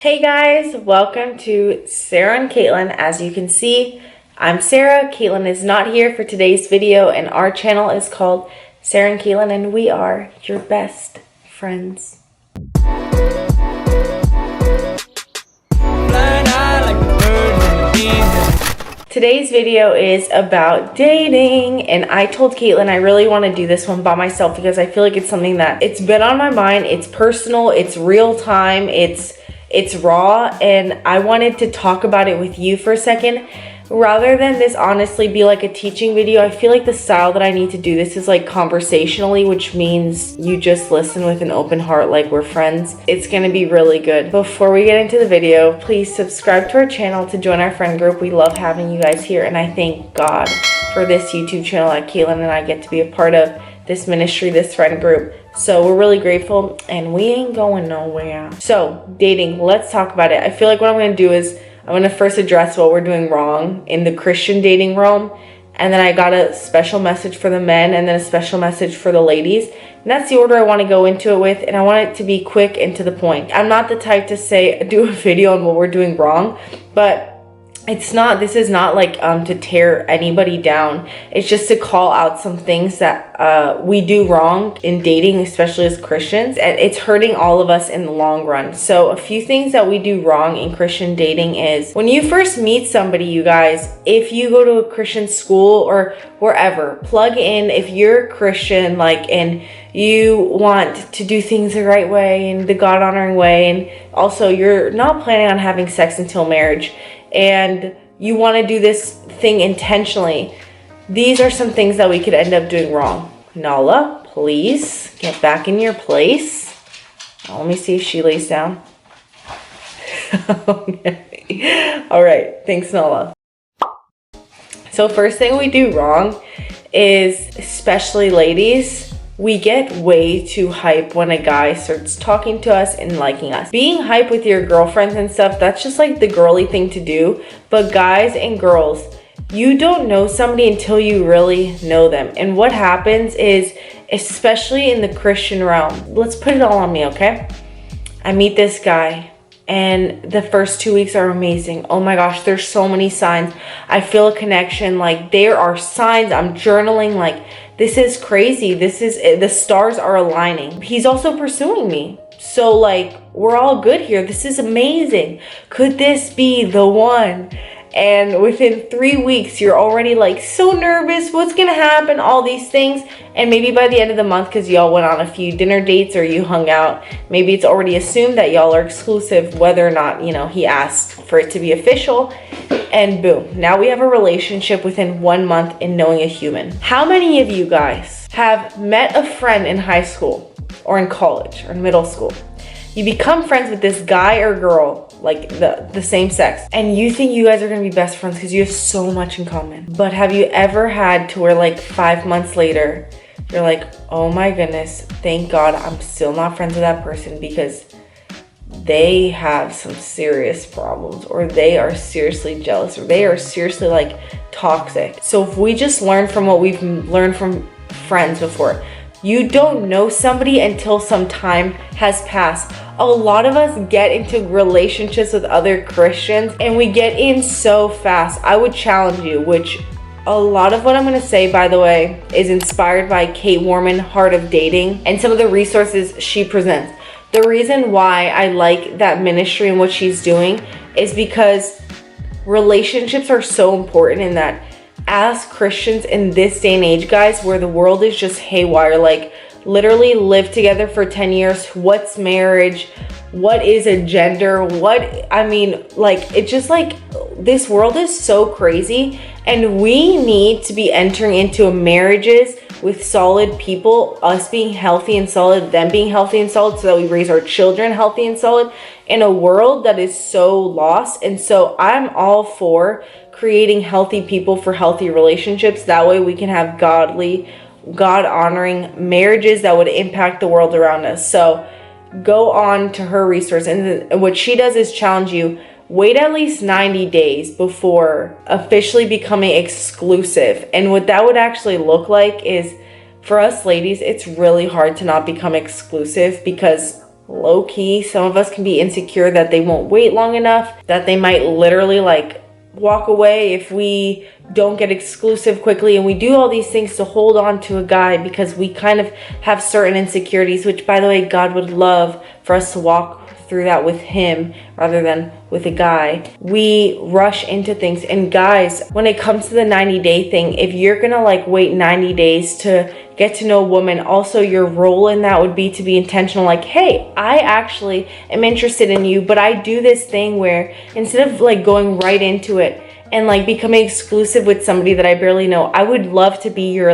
Hey guys, welcome to Sarah and Kaitlyn. As you can see, I'm Sarah. Kaitlyn is not here for today's video, and our channel is called Sarah and Kaitlyn, and we are your best friends. Today's video is about dating, and I told Kaitlyn I really want to do this one by myself because I feel like it's something that it's been on my mind. It's personal, it's real time, it's raw, and I wanted to talk about it with you for a second rather than this honestly be like a teaching video. I feel like the style that I need to do this is like conversationally, which means you just listen with an open heart like we're friends. It's gonna be really good. Before we get into the video, please subscribe to our channel to join our friend group. We love having you guys here, and I thank God for this YouTube channel that Kaitlyn and I get to be a part of, this ministry, this friend group. So we're really grateful, and we ain't going nowhere. So dating, let's talk about it. I feel like what I'm going to do is I'm going to first address what we're doing wrong in the Christian dating realm, and then I got a special message for the men and then a special message for the ladies. And that's the order I want to go into it with, and I want it to be quick and to the point. I'm not the type to say do a video on what we're doing wrong, but this is not like to tear anybody down. It's just to call out some things that we do wrong in dating, especially as Christians, and it's hurting all of us in the long run. So a few things that we do wrong in Christian dating is when you first meet somebody, you guys, if you go to a Christian school or wherever, plug in if you're a Christian, and you want to do things the right way and the God-honoring way, and also you're not planning on having sex until marriage, and you want to do this thing intentionally, these are some things that we could end up doing wrong. Nala, please get back in your place. Let me see if she lays down. Okay. All right. Thanks, Nala. So first thing we do wrong is, especially ladies, we get way too hype when a guy starts talking to us and liking us. Being hype with your girlfriends and stuff, that's just like the girly thing to do. But guys and girls, you don't know somebody until you really know them. And what happens is, especially in the Christian realm, let's put it all on me, okay? I meet this guy, and the first 2 weeks are amazing. Oh my gosh, there's so many signs. I feel a connection. There are signs. I'm journaling. This is crazy. The stars are aligning. He's also pursuing me. So we're all good here. This is amazing. Could this be the one? And within 3 weeks, you're already so nervous. What's gonna happen? All these things. And maybe by the end of the month, because y'all went on a few dinner dates or you hung out, maybe it's already assumed that y'all are exclusive, whether or not, he asked for it to be official. And boom, now we have a relationship within 1 month in knowing a human. How many of you guys have met a friend in high school or in college or in middle school? You become friends with this guy or girl, the same sex, and you think you guys are gonna be best friends because you have so much in common. But have you ever had to where 5 months later, you're like, oh my goodness, thank God I'm still not friends with that person because they have some serious problems, or they are seriously jealous, or they are seriously toxic. So if we just learn from what we've learned from friends before, you don't know somebody until some time has passed. A lot of us get into relationships with other Christians and we get in so fast. I would challenge you, which a lot of what I'm going to say, by the way, is inspired by Kate Warman, Heart of Dating, and some of the resources she presents. The reason why I like that ministry and what she's doing is because relationships are so important, in that as Christians in this day and age, guys, where the world is just haywire, literally live together for 10 years. What's marriage? What is a gender? It's just this world is so crazy, and we need to be entering into marriages with solid people, us being healthy and solid, them being healthy and solid, so that we raise our children healthy and solid in a world that is so lost. And so I'm all for creating healthy people for healthy relationships. That way we can have godly, God-honoring marriages that would impact the world around us. So go on to her resource, and what she does is challenge you, wait at least 90 days before officially becoming exclusive. And what that would actually look like is, for us ladies, it's really hard to not become exclusive because low-key. Some of us can be insecure that they won't wait long enough, that they might literally like walk away if we don't get exclusive quickly, and we do all these things to hold on to a guy because we kind of have certain insecurities, which, by the way, God would love for us to walk through that with him rather than with a guy. We rush into things. And guys, when it comes to the 90-day thing, if you're gonna like wait 90 days to get to know a woman, also your role in that would be to be intentional. Like, hey, I actually am interested in you, but I do this thing where instead of like going right into it and like becoming exclusive with somebody that I barely know, I would love to be your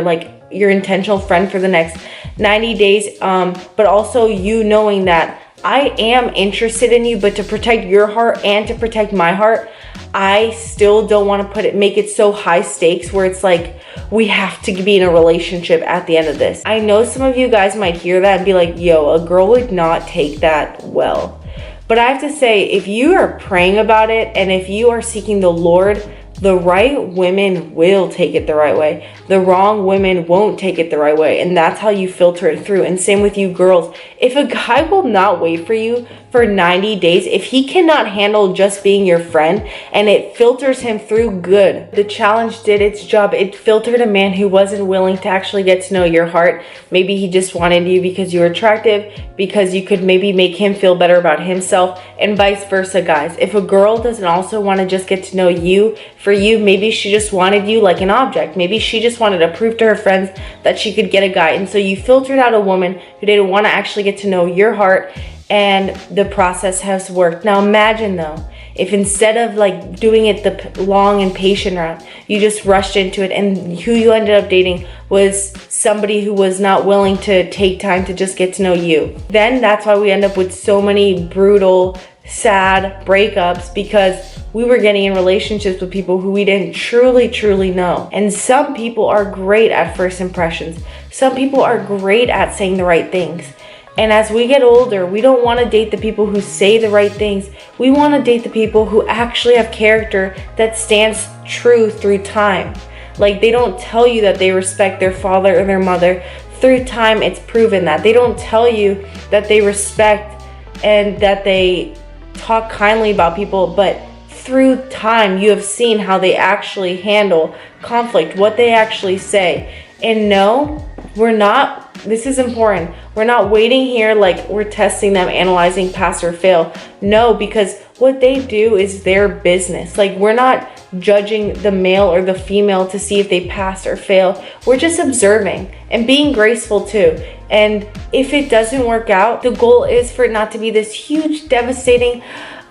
intentional friend for the next 90 days. But also you knowing that I am interested in you, but to protect your heart and to protect my heart, I still don't want to make it so high stakes where it's like we have to be in a relationship at the end of this. I know some of you guys might hear that and be like, yo, a girl would not take that well. But I have to say, if you are praying about it and if you are seeking the Lord, the right women will take it the right way. The wrong women won't take it the right way. And that's how you filter it through. And same with you girls. If a guy will not wait for you for 90 days, if he cannot handle just being your friend and it filters him through, good. The challenge did its job. It filtered a man who wasn't willing to actually get to know your heart. Maybe he just wanted you because you were attractive, because you could maybe make him feel better about himself, and vice versa, guys. If a girl doesn't also want to just get to know you for you, maybe she just wanted you like an object. Maybe she just wanted to prove to her friends that she could get a guy. And so you filtered out a woman who didn't want to actually get to know your heart, and the process has worked. Now imagine though, if instead of like doing it the long and patient route, you just rushed into it, and who you ended up dating was somebody who was not willing to take time to just get to know you. Then that's why we end up with so many brutal, sad breakups, because we were getting in relationships with people who we didn't truly know. And some people are great at first impressions. Some people are great at saying the right things. And as we get older, we don't want to date the people who say the right things. We want to date the people who actually have character that stands true through time. Like, they don't tell you that they respect their father or their mother. Through time, it's proven that. They don't tell you that they respect and that they talk kindly about people, but through time, you have seen how they actually handle conflict, what they actually say. And no, we're not, this is important, we're not waiting here like we're testing them, analyzing pass or fail. No, because what they do is their business. Like, we're not judging the male or the female to see if they pass or fail. We're just observing and being graceful too. And if it doesn't work out, the goal is for it not to be this huge, devastating,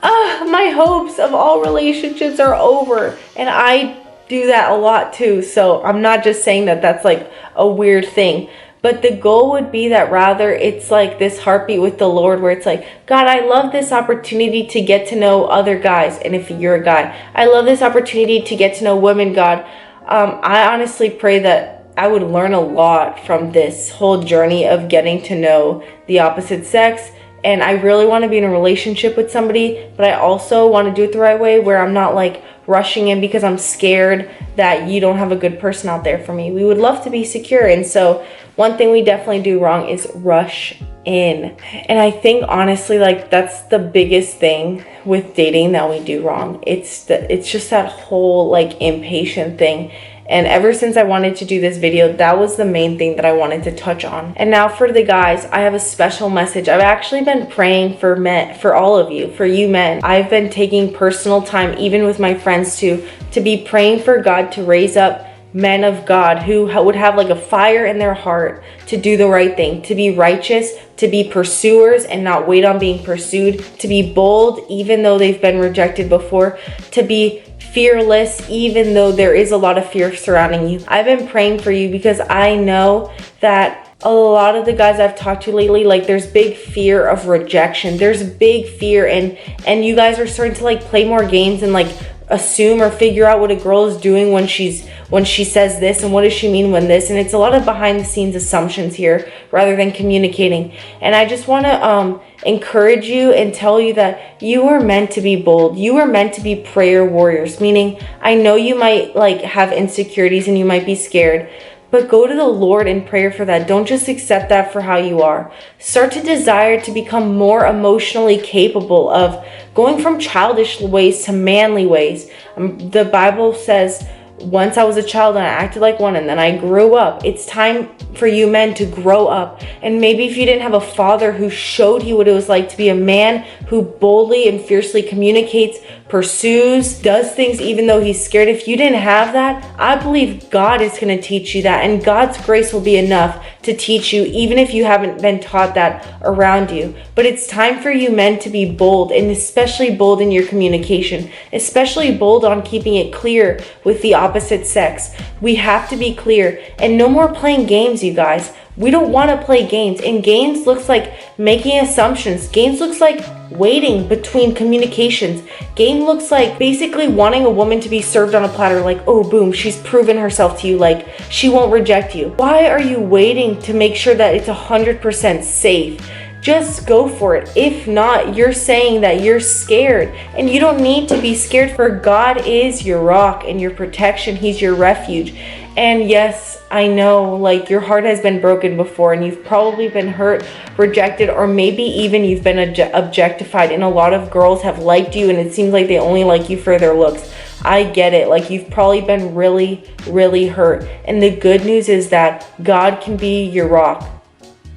my hopes of all relationships are over. And I do that a lot too. So I'm not just saying that that's like a weird thing. But the goal would be that rather it's like this heartbeat with the Lord where it's like, God, I love this opportunity to get to know other guys. And if you're a guy, I love this opportunity to get to know women, God. I honestly pray that I would learn a lot from this whole journey of getting to know the opposite sex. And I really want to be in a relationship with somebody, but I also want to do it the right way where I'm not like rushing in because I'm scared that you don't have a good person out there for me. We would love to be secure. And so one thing we definitely do wrong is rush in. And I think honestly, like, that's the biggest thing with dating that we do wrong. It's just that whole like impatient thing. And ever since I wanted to do this video, that was the main thing that I wanted to touch on. And now for the guys, I have a special message. I've actually been praying for men, for all of you, for you men. I've been taking personal time, even with my friends too, to be praying for God to raise up men of God who would have like a fire in their heart to do the right thing, to be righteous, to be pursuers and not wait on being pursued, to be bold even though they've been rejected before, to be fearless even though there is a lot of fear surrounding you. I've been praying for you because I know that a lot of the guys I've talked to lately, like, there's big fear of rejection. There's big fear, and you guys are starting to like play more games and like assume or figure out what a girl is doing when she says this and what does she mean when this, and it's a lot of behind the scenes assumptions here rather than communicating. And I just want to encourage you and tell you that you are meant to be bold. You are meant to be prayer warriors, meaning I know you might like have insecurities and you might be scared, but go to the Lord in prayer for that. Don't just accept that for how you are. Start to desire to become more emotionally capable of going from childish ways to manly ways. The Bible says, once I was a child and I acted like one, and then I grew up. It's time for you men to grow up. And maybe if you didn't have a father who showed you what it was like to be a man who boldly and fiercely communicates, pursues, does things even though he's scared. If you didn't have that, I believe God is going to teach you that, and God's grace will be enough to teach you even if you haven't been taught that around you. But it's time for you men to be bold, and especially bold in your communication, especially bold on keeping it clear with the opposite sex. We have to be clear, and no more playing games, you guys. We don't want to play games, and games looks like making assumptions. Games looks like waiting between communications. Game looks like basically wanting a woman to be served on a platter, like, oh boom, she's proven herself to you, like she won't reject you. Why are you waiting to make sure that it's 100% safe? Just go for it. If not, you're saying that you're scared, and you don't need to be scared, for God is your rock and your protection. He's your refuge. And yes, I know, like, your heart has been broken before, and you've probably been hurt, rejected, or maybe even you've been objectified, and a lot of girls have liked you and it seems like they only like you for their looks. I get it. Like, you've probably been really, really hurt. And the good news is that God can be your rock.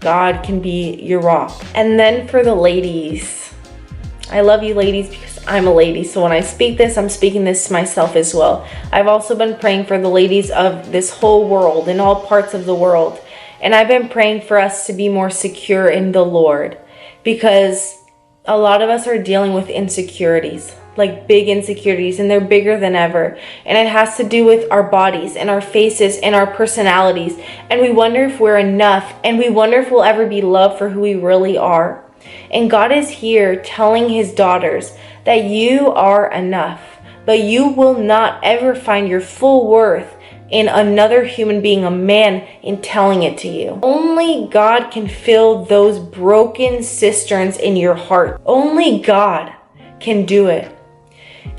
God can be your rock. And then for the ladies, I love you ladies because I'm a lady. So when I speak this, I'm speaking this to myself as well. I've also been praying for the ladies of this whole world, in all parts of the world. And I've been praying for us to be more secure in the Lord, because a lot of us are dealing with insecurities, like big insecurities, and they're bigger than ever. And it has to do with our bodies and our faces and our personalities. And we wonder if we're enough, and we wonder if we'll ever be loved for who we really are. And God is here telling his daughters that you are enough, but you will not ever find your full worth in another human being, a man, in telling it to you. Only God can fill those broken cisterns in your heart. Only God can do it.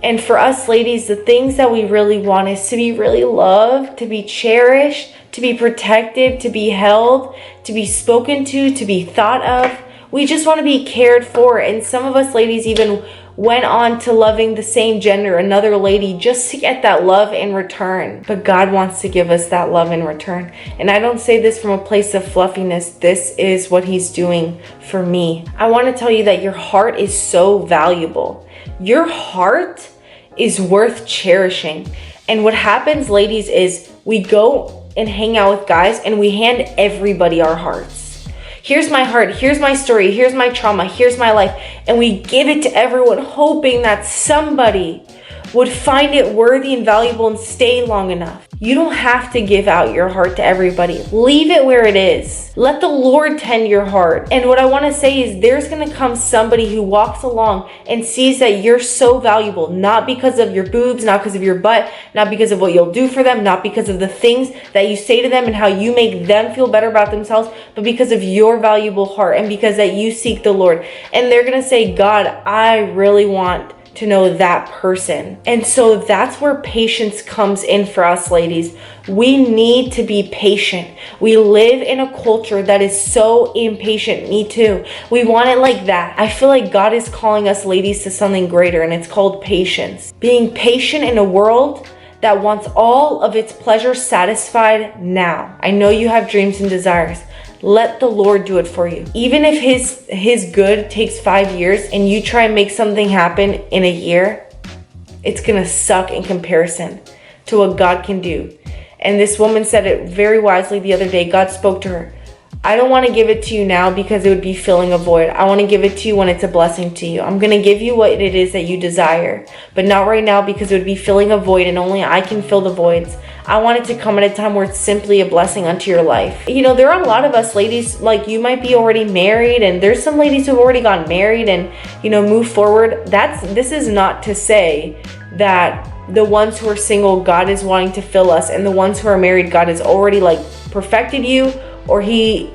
And for us ladies, the things that we really want is to be really loved, to be cherished, to be protected, to be held, to be spoken to be thought of. We just want to be cared for. And some of us ladies even went on to loving the same gender, another lady, just to get that love in return. But God wants to give us that love in return. And I don't say this from a place of fluffiness. This is what he's doing for me. I want to tell you that your heart is so valuable. Your heart is worth cherishing. And what happens, ladies, is we go and hang out with guys and we hand everybody our hearts. Here's my heart, here's my story, here's my trauma, here's my life. And we give it to everyone, hoping that somebody would find it worthy and valuable and stay long enough. You don't have to give out your heart to everybody. Leave it where it is. Let the Lord tend your heart. And what I want to say is, there's going to come somebody who walks along and sees that you're so valuable, not because of your boobs, not because of your butt, not because of what you'll do for them, not because of the things that you say to them and how you make them feel better about themselves, but because of your valuable heart and because that you seek the Lord. And they're going to say, God, I really want to know that person. And so that's where patience comes in for us ladies. We need to be patient. We live in a culture that is so impatient. Me too. We want it like that. I feel like God is calling us ladies to something greater, and it's called patience. Being patient in a world that wants all of its pleasure satisfied now. I know you have dreams and desires. Let the Lord do it for you. Even if his good takes 5 years and you try and make something happen in a year, it's gonna suck in comparison to what God can do. And this woman said it very wisely the other day. God spoke to her. I don't want to give it to you now because it would be filling a void. I want to give it to you when it's a blessing to you. I'm going to give you what it is that you desire, but not right now because it would be filling a void and only I can fill the voids. I want it to come at a time where it's simply a blessing unto your life. You know, there are a lot of us ladies, like you might be already married, and there's some ladies who've already gotten married and, you know, move forward. This is not to say that the ones who are single, God is wanting to fill us, and the ones who are married, God has already like perfected you, or he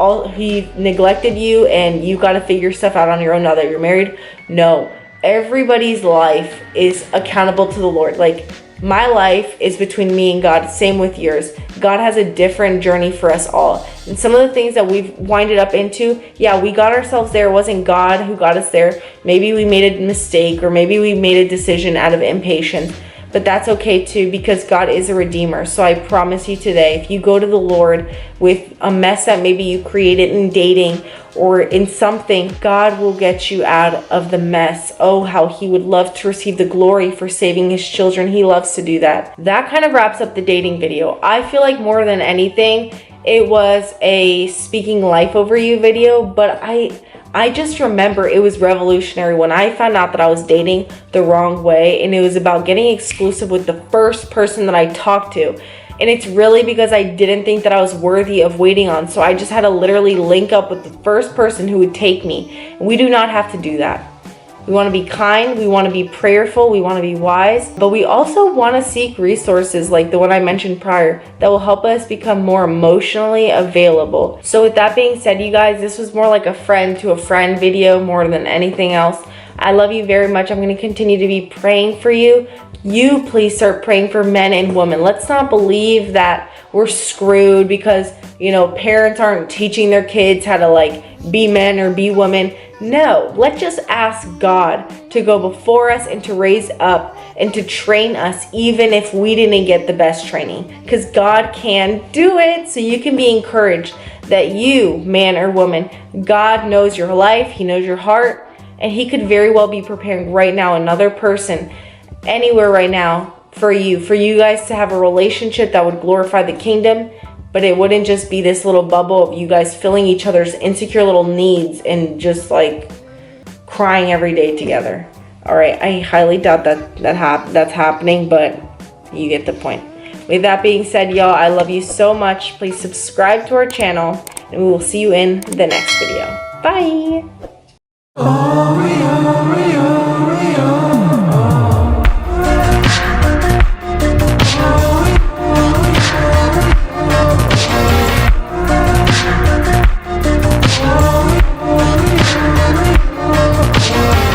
neglected you and you got to figure stuff out on your own now that you're married. No, everybody's life is accountable to the Lord. Like My life is between me and God, same with yours. God has a different journey for us all. And some of the things that we've winded up into, yeah, we got ourselves there. It wasn't God who got us there. Maybe we made a mistake, or maybe we made a decision out of impatience. But that's okay too, because God is a redeemer. So I promise you today, if you go to the Lord with a mess that maybe you created in dating or in something, God will get you out of the mess. Oh, how he would love to receive the glory for saving his children. He loves to do that. That kind of wraps up the dating video. I feel like more than anything, it was a speaking life over you video, but I just remember it was revolutionary when I found out that I was dating the wrong way, and it was about getting exclusive with the first person that I talked to. And it's really because I didn't think that I was worthy of waiting on. So I just had to literally link up with the first person who would take me. And we do not have to do that. We want to be kind, we want to be prayerful, we want to be wise, but we also want to seek resources like the one I mentioned prior that will help us become more emotionally available. So with that being said, you guys, this was more like a friend to a friend video more than anything else. I love you very much. I'm going to continue to be praying for you. You please start praying for men and women. Let's not believe that we're screwed because, you know, parents aren't teaching their kids how to like be men or be women. No, let's just ask God to go before us and to raise up and to train us even if we didn't get the best training, because God can do it. So you can be encouraged that you, man or woman, God knows your life, he knows your heart, and he could very well be preparing right now another person anywhere right now for you guys to have a relationship that would glorify the kingdom. But it wouldn't just be this little bubble of you guys filling each other's insecure little needs and just like crying every day together. All right, I highly doubt that's happening, but you get the point. With that being said, y'all, I love you so much. Please subscribe to our channel, and we will see you in the next video. Bye.